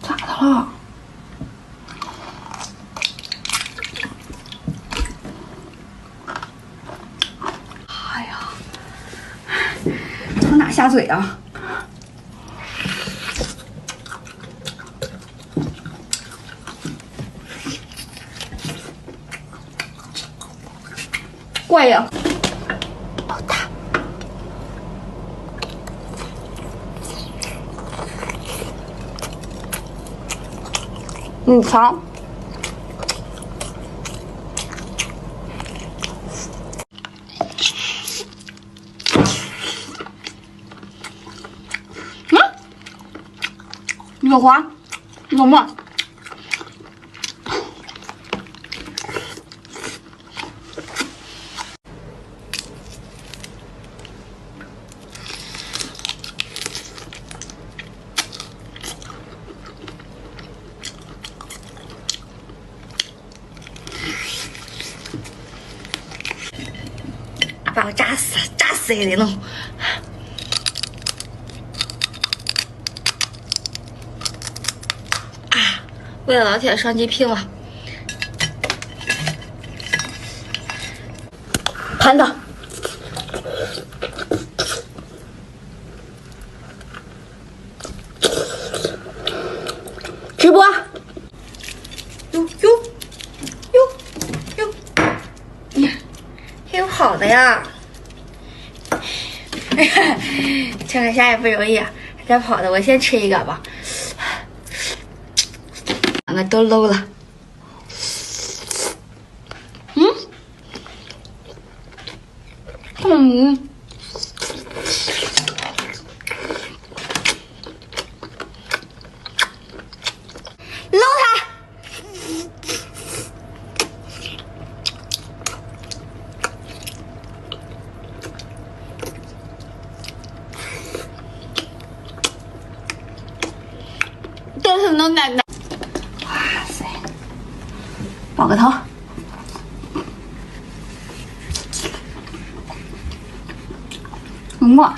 咋的了？哎呀，从哪下嘴啊？怪呀！好大。尝。有滑，有沫。把我炸死，炸死也得弄。啊！为了老铁双击拼了。盘的。直播。哟，还有好的呀！这个虾也不容易啊，还跑的，我先吃一个吧。两个都 low 了。捞它！都是能奶奶。哇塞！爆个头！沫。